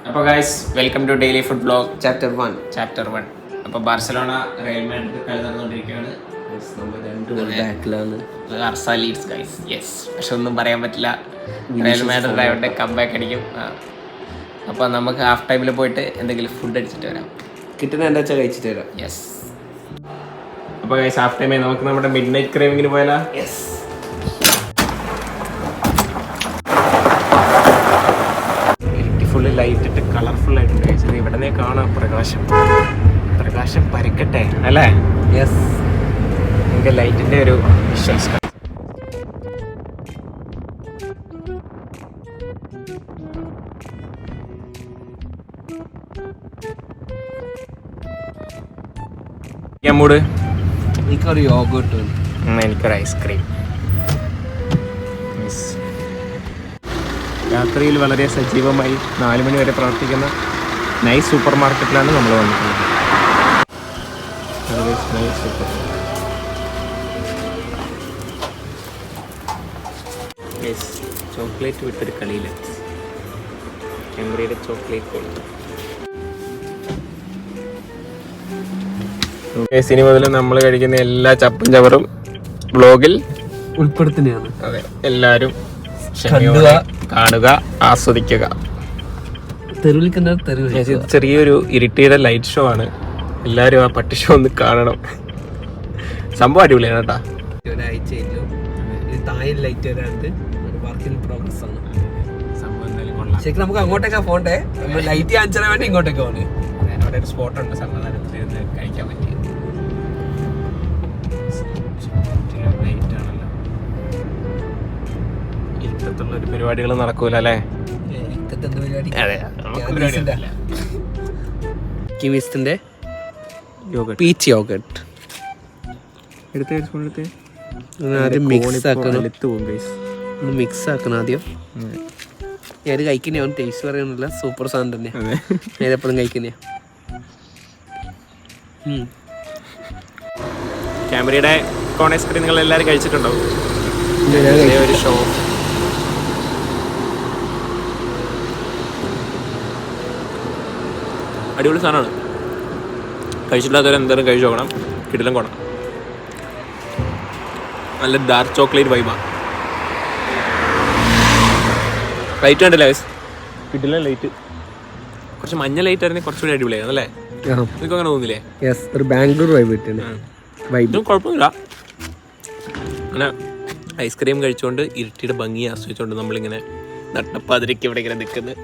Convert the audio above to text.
അപ്പോൾ guys welcome to daily food blog chapter 1. അപ്പോൾ Barcelona Real Madrid കളി നടന്നുകൊണ്ടിരിക്കുകയാണ്. Leeds guys. യെസ്, പക്ഷെ ഒന്നും പറയാൻ പറ്റില്ല, റയൽ മാഡ്രിഡ് ആയതുകൊണ്ട് കംബാക്ക് അടിക്കും. അപ്പോൾ നമുക്ക് ഹാഫ് ടൈമിൽ പോയിട്ട് എന്തെങ്കിലും ഫുഡ് അടിച്ചിട്ട് വരാം. കിട്ടുന്ന എന്താ വെച്ചാൽ കഴിച്ചിട്ട് വരാം. യെസ്. അപ്പോൾ ഗൈസ് ഹാഫ് ടൈമിൽ നമുക്ക് നമ്മുടെ മിഡ് നൈറ്റ് ക്രേവിങ്ങിന് പോയാലോ? യെസ്. ഫുള്ള് ലൈറ്റ് ഇട്ട് കളർഫുൾ ആയിട്ടുണ്ട് കഴിച്ചത്. ഇവിടെ നിന്ന് കാണാം പ്രകാശം പരക്കട്ടെ അല്ലേ? യെസ്. നമുക്ക് ലൈറ്റിന്റെ ഒരു വിഷ്വൽസ് മൂട്. എനിക്കൊരു യോഗോട്ട്, എനിക്കൊരു ഐസ്ക്രീം. രാത്രിയിൽ വളരെ സജീവമായി 4 മണി വരെ പ്രവർത്തിക്കുന്ന നൈസ് സൂപ്പർ മാർക്കറ്റിലാണ് നമ്മൾ വന്നിട്ടുള്ളത്. ചോക്ലേറ്റ് വിട്ടൊരു കളിയില്ല, എംബ്രിയുടെ ചോക്ലേറ്റ്. ഇനി മുതൽ നമ്മൾ കഴിക്കുന്ന എല്ലാ ചപ്പും ചവറും ബ്ലോഗിൽ ഉൾപ്പെടുത്തുന്നതാണ്. അതെ, എല്ലാവരും കാണുക, ആസ്വദിക്കുക. ചെറിയൊരു ഇരിറ്റേറ്റഡ് ലൈറ്റ് ഷോ ആണ്. എല്ലാവരും ആ പട്ടി ഷോ ഒന്ന് കാണണം. സംഭവം അടിപൊളിയാണ് കേട്ടാ. ശരിക്കും നമുക്ക് അങ്ങോട്ടേക്കാ പോണ്ടേ, ലൈറ്റ് കാണിച്ചാൽ വേണ്ടി ഇങ്ങോട്ടേക്ക് പോണേ. അവിടെ ഒരു സ്പോട്ടുണ്ട് സമാധാനത്തിൽ കഴിക്കാൻ പറ്റിയ. ലൈറ്റ് ആണല്ലോ, ഇരുട്ടത്തുള്ള ഒരു പരിപാടികൾ നടക്കൂല അല്ലേ? കിവിസ്റ്റിന്റെ പീച്ച് യോഗട്ട് ആദ്യം മിക്സ് ആക്കണം. ആദ്യം ഞാൻ കഴിക്കുന്നേ, ടേസ്റ്റ് പറയാനില്ല, സൂപ്പർ സാധനം തന്നെ. ഞാൻ എപ്പോഴും കഴിക്കുന്നേ. ക്യാമറയുടെ കോൺ ഐസ്ക്രീം നിങ്ങൾ എല്ലാവരും കഴിച്ചിട്ടുണ്ടാവും. ഒരു ഷോ അടിപൊളി സാധനമാണ്. കഴിച്ചിട്ടില്ലാത്തവർ എന്തായാലും കഴിച്ചു നോക്കണം. കിടിലം കൊണം, നല്ല ഡാർക്ക് ചോക്ലേറ്റ് വൈബാണ്. ലൈറ്റ് കണ്ടില്ലേ? കിടിലം ലൈറ്റ്, കുറച്ച് മഞ്ഞ ലൈറ്റ് ആയിരുന്നെങ്കിൽ കുറച്ചുകൂടി അടിപൊളിയായിരുന്നു അല്ലേ? നിങ്ങൾക്ക് അങ്ങനെ തോന്നില്ലേ? ഒരു ബാംഗ്ലൂർ വൈബ് കുഴപ്പമില്ല. അങ്ങനെ ഐസ്ക്രീം കഴിച്ചുകൊണ്ട് ഇരുട്ടിയുടെ ഭംഗി ആസ്വദിച്ചുകൊണ്ട് നമ്മളിങ്ങനെ നട്ടപ്പാതിരയ്ക്ക് ഇവിടെ ഇങ്ങനെ നിൽക്കുന്നത്.